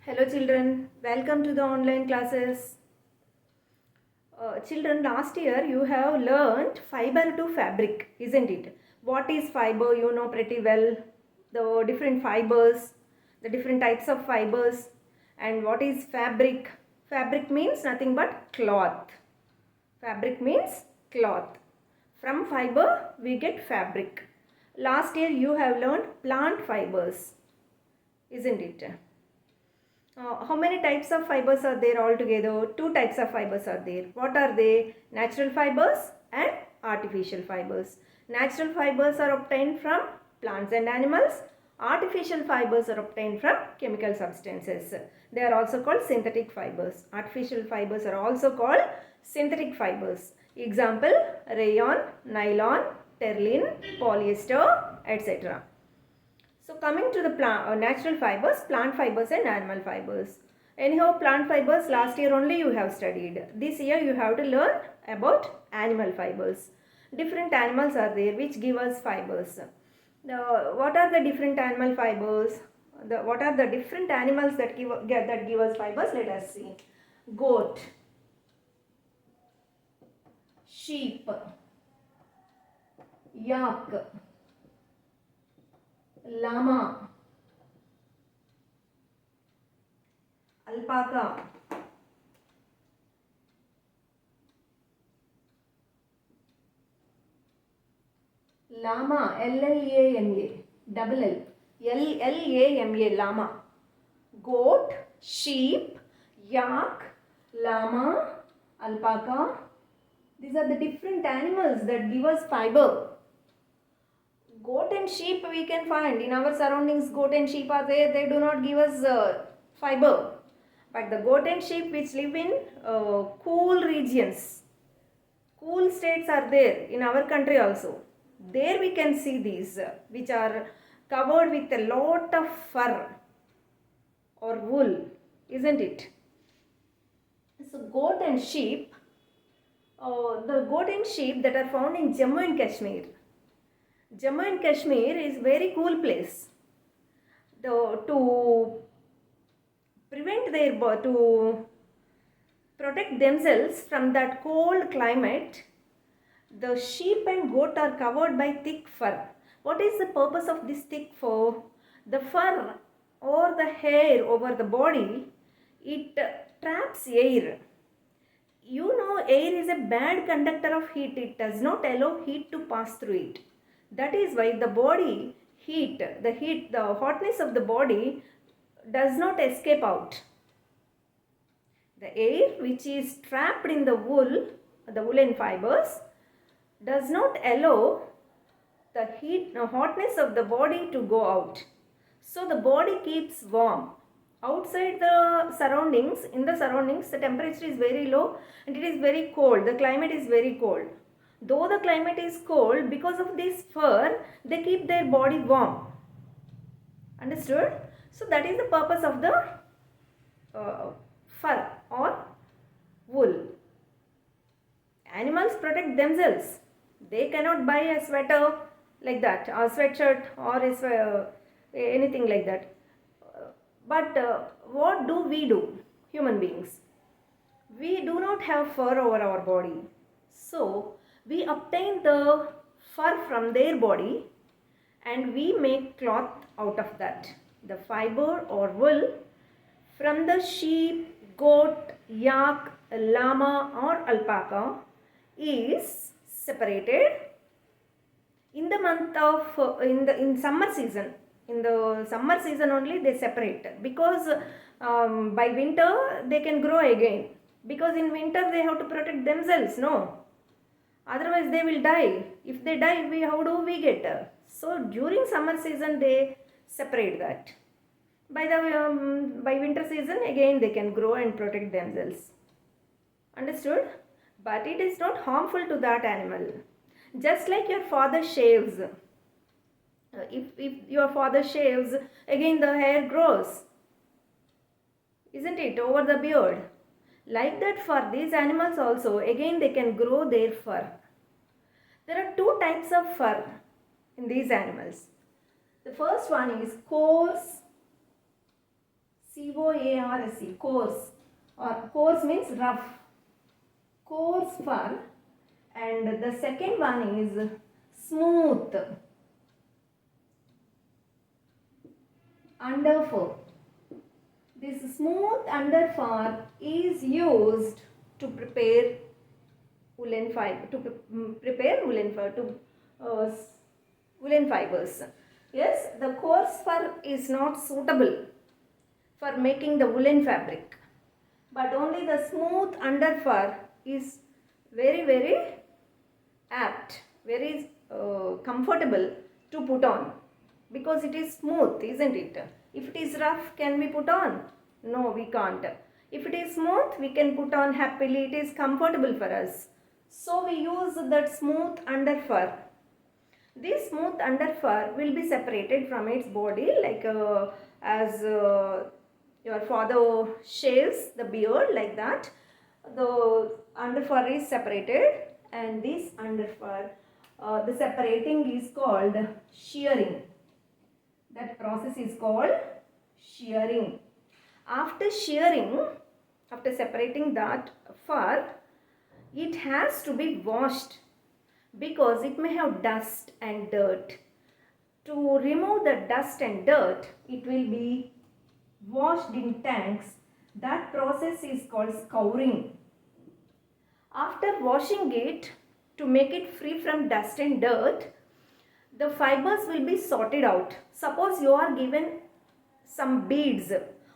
Hello children, welcome to the online classes. Children, last year you have learnt fiber to fabric, isn't it? What is fiber? You know pretty well. The different fibers, the different types of fibers, and what is fabric? Fabric means nothing but cloth. Fabric means cloth. From fiber we get fabric. Last year you have learned plant fibers, isn't it? How many types of fibers are there altogether? Two types of fibers are there. What are they? Natural fibers and artificial fibers. Natural fibers are obtained from plants and animals. Artificial fibers are obtained from chemical substances. They are also called synthetic fibers. Artificial fibers are also called synthetic fibers. Example, rayon, nylon, terling, polyester, etc. So coming to the natural fibers, plant fibers and animal fibers. Anyhow, plant fibers last year only you have studied. This year you have to learn about animal fibers. Different animals are there which give us fibers. What are the different animal fibers? What are the different animals that give us fibers? Let us see. Goat, sheep, yak, llama, alpaca, llama, L-L-A-M-A, double L, L-L-A-M-A, llama, goat, sheep, yak, llama, alpaca. These are the different animals that give us fiber. Goat and sheep we can find in our surroundings. Goat and sheep are there. They do not give us fiber. But the goat and sheep which live in cool regions, cool states are there in our country also. There we can see these which are covered with a lot of fur or wool, isn't it? So goat and sheep, the goat and sheep that are found in Jammu and Kashmir. Jammu and Kashmir is very cool place. To protect themselves from that cold climate, the sheep and goat are covered by thick fur. What is the purpose of this thick fur? The fur or the hair over the body, it traps air. You know, air is a bad conductor of heat. It does not allow heat to pass through it. That is why the body the hotness of the body does not escape out. The air which is trapped in the wool, the woolen fibers, does not allow the hotness of the body to go out. So the body keeps warm. Outside the surroundings, in the surroundings, the temperature is very low and it is very cold. The climate is very cold. Though the climate is cold, because of this fur, they keep their body warm. Understood? So that is the purpose of the fur or wool. Animals protect themselves. They cannot buy a sweater like that, or sweatshirt or anything like that. But what do we do, human beings? We do not have fur over our body. So we obtain the fur from their body and we make cloth out of that. The fiber or wool from the sheep, goat, yak, llama or alpaca is separated in the month of in summer season. In the summer season only they separate, because by winter they can grow again, because in winter they have to protect themselves, no, otherwise they will die. If they die, how do we get? So during summer season they separate that. By winter season again they can grow and protect themselves. Understood? But it is not harmful to that animal. Just like your father shaves. If your father shaves, again the hair grows, isn't it, over the beard? Like that, for these animals also, again they can grow their fur. There are two types of fur in these animals. The first one is coarse C-O-A-R-S-E, coarse, or coarse means rough, coarse fur. And the second one is smooth, underfur. This smooth underfur is used to prepare woolen fiber, prepare woolen fur, uh, woolen fibers. Yes, the coarse fur is not suitable for making the woolen fabric, but only the smooth underfur is very apt, very comfortable to put on, because it is smooth, isn't it? If it is rough, can we put on? No, we can't. If it is smooth, we can put on happily, it is comfortable for us. So we use that smooth underfur. This smooth underfur will be separated from its body, like as your father shaves the beard, like that. The underfur is separated, and this underfur, the separating is called shearing. That process is called shearing. After shearing, after separating that fur, it has to be washed, because it may have dust and dirt. To remove the dust and dirt, it will be washed in tanks. That process is called scouring. After washing it, to make it free from dust and dirt, the fibers will be sorted out. Suppose you are given some beads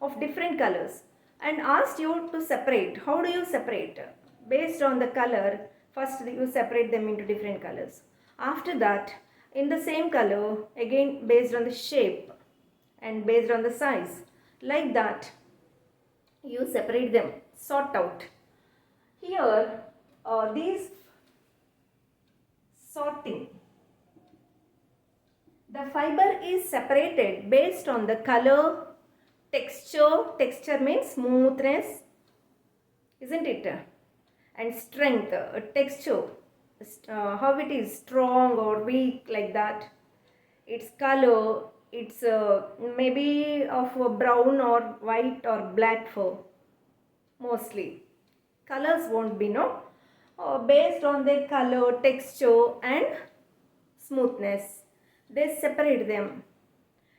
of different colors and asked you to separate. How do you separate? Based on the color, first you separate them into different colors. After that, in the same color, again based on the shape and based on the size, like that you separate them, sort out. Here, these sorting, the fiber is separated based on the color, texture. Texture means smoothness, isn't it? And strength, texture, how it is strong or weak, like that. Its color, it's maybe of a brown or white or black fur. Mostly colors won't be, no, based on their color, texture and smoothness, they separate them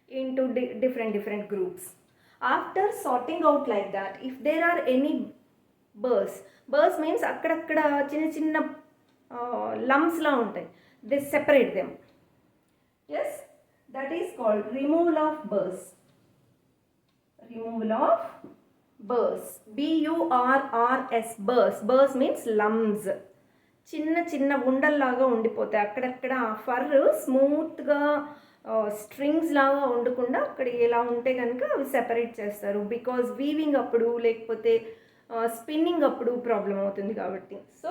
into different groups. After sorting out like that, if there are any burrs means akkadakkada chinna lumps la untayi, they separate them. Yes, that is called removal of burrs. Removal of burrs, burrs, burrs means lumps. చిన్న ఉండల్లాగా ఉండిపోతాయి అక్కడక్కడ. ఆ for స్మూత్గా strings లాగా ఉండకుండా అక్కడ ఇలా ఉంటే కనుక అవి సెపరేట్ చేస్తారు, బికాజ్ వీవింగ్ అప్పుడు లేకపోతే స్పిన్నింగ్ అప్పుడు ప్రాబ్లం అవుతుంది కాబట్టి. So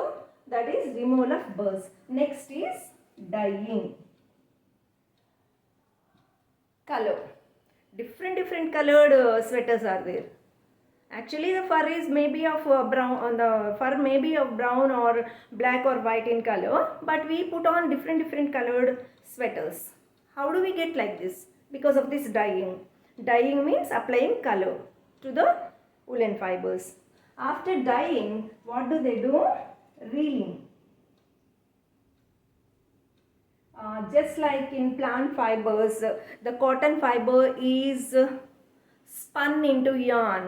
that is removal of burrs. Next is dyeing. Colour, different colored sweaters are there. Actually the fur is maybe of brown, the fur may be of brown or black or white in color, but we put on different colored sweaters. How do we get like this? Because of this dyeing. Dyeing means applying color to the woolen fibers. After dyeing, what do they do? Reeling. Just like in plant fibers, the cotton fiber is spun into yarn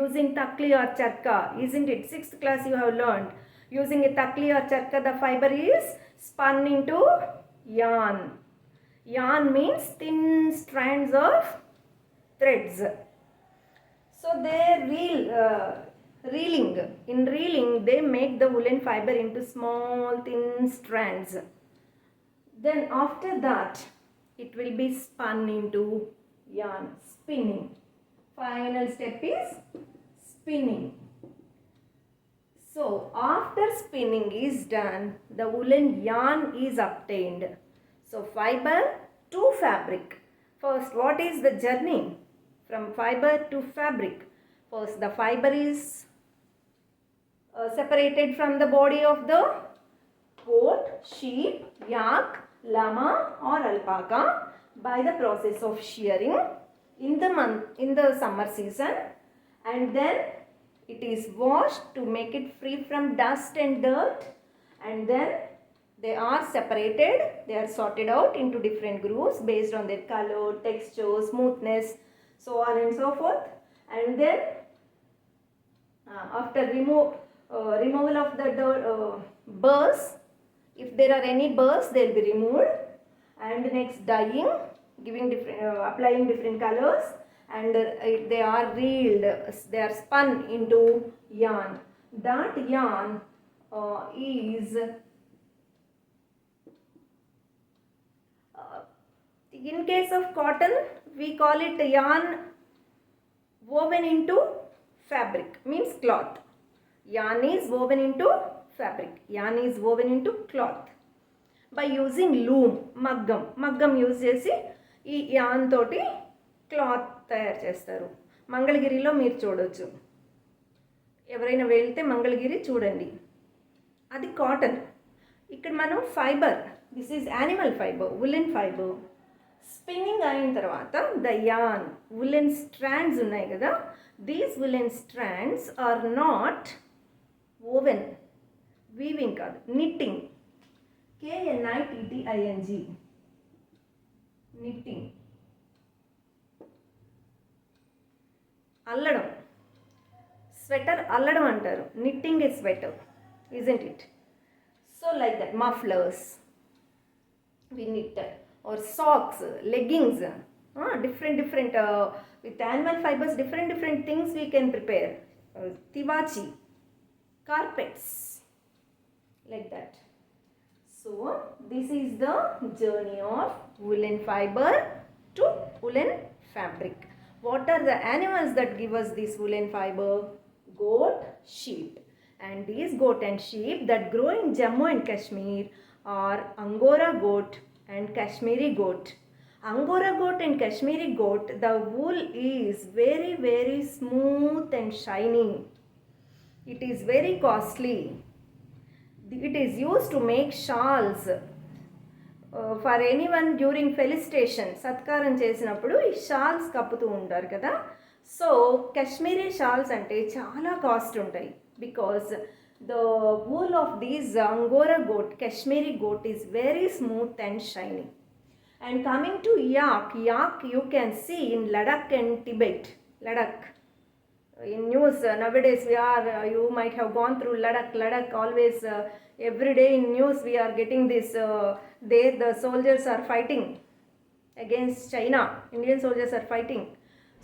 using takli or charka, isn't it? 6th class you have learned. Using a takli or charka, the fiber is spun into yarn. Yarn means thin strands of threads. So they reeling. In reeling, they make the woolen fiber into small thin strands. Then after that, it will be spun into yarn, spinning. Final step is spinning. So after spinning is done, the woolen yarn is obtained. So fiber to fabric. First, what is the journey from fiber to fabric? First, the fiber is separated from the body of the goat, sheep, yak, llama or alpaca by the process of shearing. in the summer season, and then it is washed to make it free from dust and dirt, and then they are separated, they are sorted out into different groups based on their color, texture, smoothness, so on and so forth. And then after removal of the burrs, if there are any burrs, they will be removed, and next dyeing, giving different applying different colors, and they are reeled, they are spun into yarn. That yarn is in case of cotton, we call it yarn woven into fabric, means cloth. Yarn is woven into fabric, yarn is woven into cloth by using loom, మగ్గం use చేసి ఈ an తోటి cloth తయారు చేస్తారు. మంగళగిరిలో మీరు చూడొచ్చు, ఎవరైనా వెళ్తే మంగళగిరి చూడండి, అది కాటన్. ఇక్కడ మనం fibre, this is animal fibre, woollen fibre. Spinning అయిన తర్వాత ద యాన్, ఉలెన్ స్ట్రాండ్స్ ఉన్నాయి కదా, these woollen strands are not woven, weaving కాదు, నిట్టింగ్, KNITTING, knitting. అల్లడం, స్వెటర్ అల్లడం అంటారు, knitting is sweater, isn't it? So like that, mufflers we knit, or socks, leggings, different with animal fibers, different things we can prepare, tivachi, carpets, like that. So this is the journey of woolen fiber to woolen fabric. What are the animals that give us this woolen fiber? Goat, sheep. And these goat and sheep that grow in Jammu and Kashmir are Angora goat and Kashmiri goat. Angora goat and Kashmiri goat, the wool is very smooth and shiny. It is very costly. It is used to make shawls for anyone during felicitation, సత్కారం చేసినప్పుడు ఈ shawls కప్పుతూ ఉంటారు కదా. So Kashmiri shawls అంటే చాలా cost ఉంటాయి, because the wool of these Angora goat, Kashmiri goat is very smooth and shiny. And coming to yak, you can see in Ladakh and Tibet. Ladakh, in news nowadays you might have gone through Ladakh always, every day in news we are getting this, there the soldiers are fighting against China, Indian soldiers are fighting.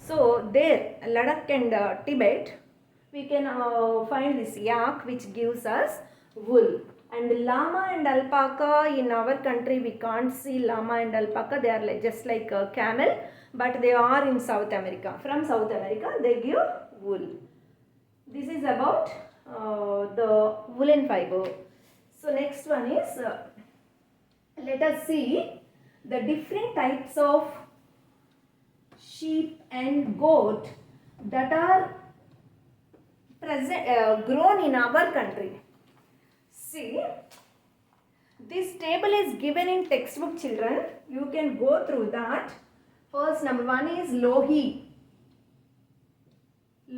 So there, Ladakh and Tibet, we can find this yak which gives us wool. And llama and alpaca, in our country we can't see llama and alpaca, they are just like a camel, but they are in South America. From South America they give wool. This is about the woolen fiber. So next one is, let us see the different types of sheep and goat that are grown in our country. See, this table is given in textbook, children. You can go through that. First, number one is lohi.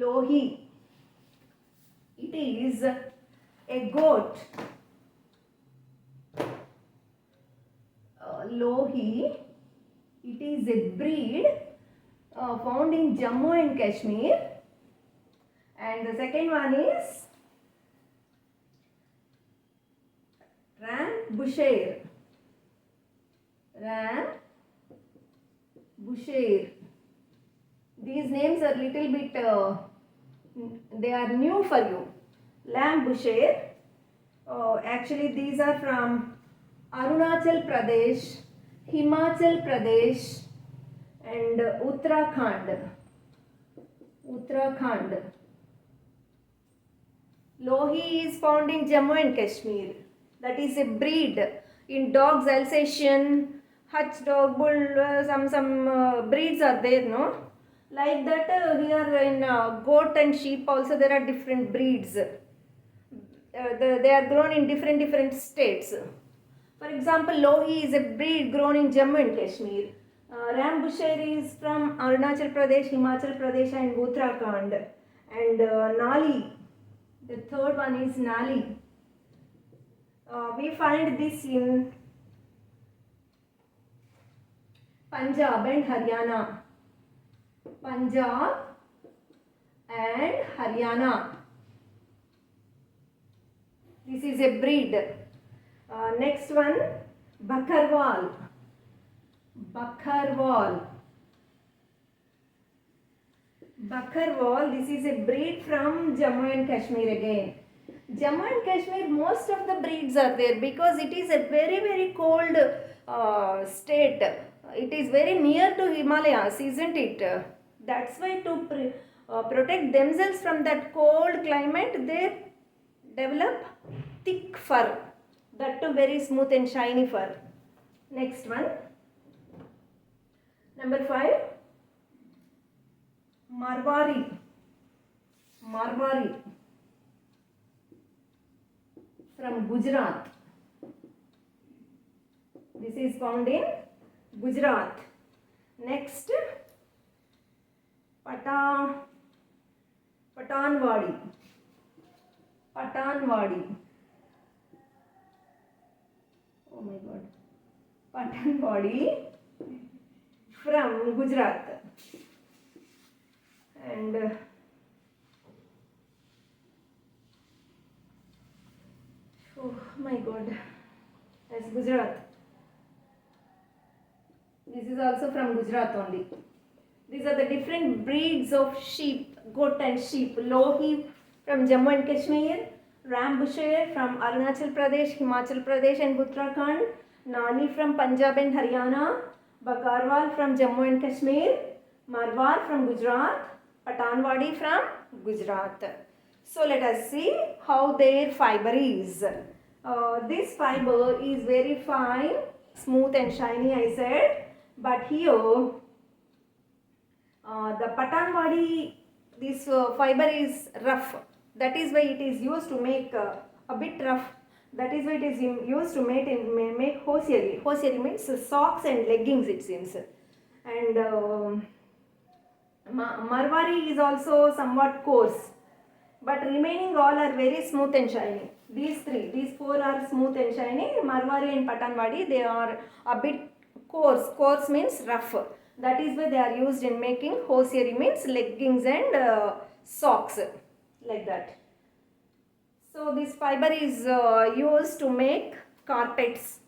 Lohi. It is a goat. Lohi. It is a breed found in Jammu and Kashmir. And the second one is Rambushir. Rambushir. These names are little bit, they are new for you. Rambushir. Actually these are from Arunachal Pradesh, Himachal Pradesh and Uttarakhand. Lohi is found in Jammu and Kashmir. That is a breed. In dogs, Alsatian, Hutch dog, bull, some breeds are there, no? Like that, here in goat and sheep also there are different breeds. They are grown in different states. For example, Lohi is a breed grown in Jammu and Kashmir. Rambusher is from Arunachal Pradesh, Himachal Pradesh and Uttarakhand. And Nali, the third one is Nali. We find this in Punjab and Haryana. Punjab and Haryana. This is a breed. Next one, Bakarwal. Bakarwal. Bakarwal, this is a breed from Jammu and Kashmir again. Jammu and Kashmir, most of the breeds are there because it is a very cold state. It is very near to Himalayas, isn't it? That's why to protect themselves from that cold climate, they develop thick fur. That too very smooth and shiny fur. Next one. Number 5. Marwari. Marwari. From Gujarat. This is found in Gujarat. Next, Patanwadi. Patanwadi. Oh my God. Patanwadi from Gujarat. And oh my God, that's Gujarat. This is also from Gujarat only. These are the different breeds of sheep, goat and sheep. Lohi from Jammu and Kashmir, Rambusher from Arunachal Pradesh, Himachal Pradesh and Uttarakhand, Nali from Punjab and Haryana, Bakarwal from Jammu and Kashmir, Marwar from Gujarat, Patanwadi from Gujarat. So let us see how their fiber is. This fiber is very fine, smooth and shiny, I said. But here, the Patanwadi, this fiber is rough. That is why it is used to make a bit rough. That is why it is used to make hosiery. Hosiery means socks and leggings, it seems. And Marwari is also somewhat coarse. But remaining all are very smooth and shiny. These four are smooth and shiny. Marwari and Patanwadi, they are a bit coarse. Coarse means rough. That is why they are used in making hosiery, means leggings and socks, like that. So this fiber is used to make carpets,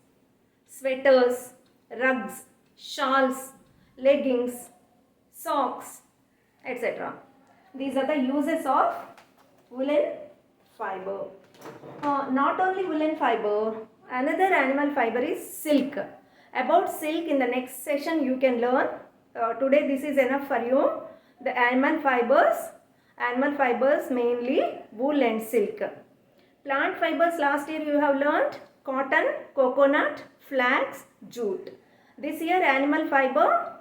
sweaters, rugs, shawls, leggings, socks, etc. These are the uses of woolen fiber. Not only woolen fiber, another animal fiber is silk. About silk in the next session you can learn. Today this is enough for you. The animal fibers mainly wool and silk. Plant fibers last year you have learnt cotton, coconut, flax, jute. This year animal fiber,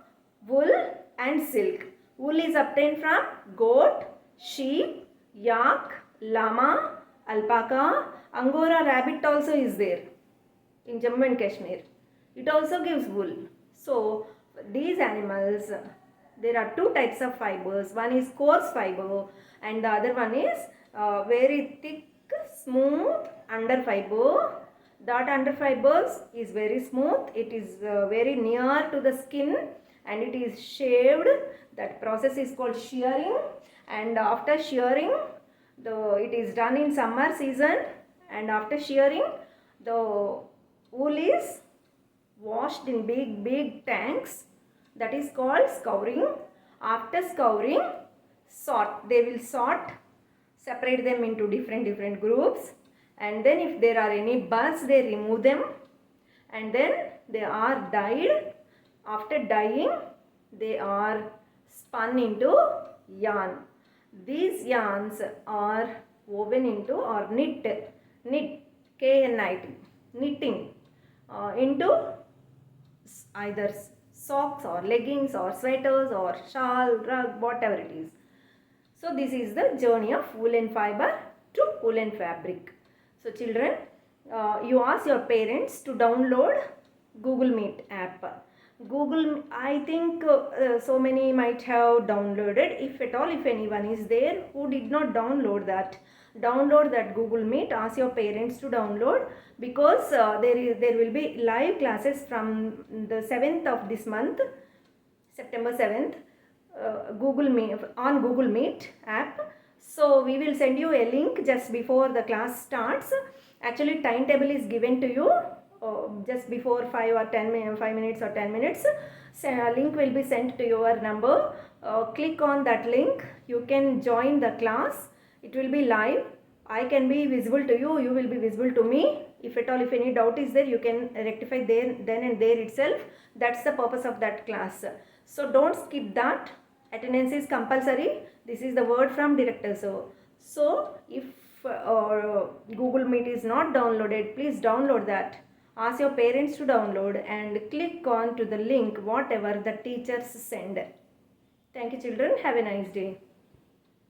wool and silk. Wool is obtained from goat, sheep, yak, llama, alpaca, Angora rabbit also is there in Jammu and Kashmir. It also gives wool. So these animals, there are two types of fibers. One is coarse fiber and the other one is very thick, smooth under fiber. That under fibers is very smooth. It is very near to the skin and it is shaved. That process is called shearing. And after shearing, it is done in summer season, and after shearing the wool is washed in big tanks, that is called scouring. After scouring, they will separate them into different groups, and then if there are any buds they remove them, and then they are dyed. After dyeing they are spun into yarn. These yarns are woven into or knit, K-N-I-T, knitting into either socks or leggings or sweaters or shawl, rug, whatever it is. So this is the journey of woolen fiber to woolen fabric. So children, you ask your parents to download Google Meet app. Google, I think so many might have downloaded. If at all, if anyone is there who did not download that Google Meet. Ask your parents to download, because there will be live classes from the 7th of this month, September 7th, Google Meet, on Google Meet app. So we will send you a link just before the class starts. Actually, timetable is given to you just before 5 or 10 minutes, 5 minutes or 10 minutes. So a link will be sent to your number. Click on that link. You can join the class. It will be live. I can be visible to you. You will be visible to me. If at all, if any doubt is there, you can rectify there, then and there itself. That's the purpose of that class. So don't skip that. Attendance is compulsory. This is the word from director. So if Google Meet is not downloaded, please download that. Ask your parents to download and click on to the link whatever the teachers send. Thank you, children. Have a nice day.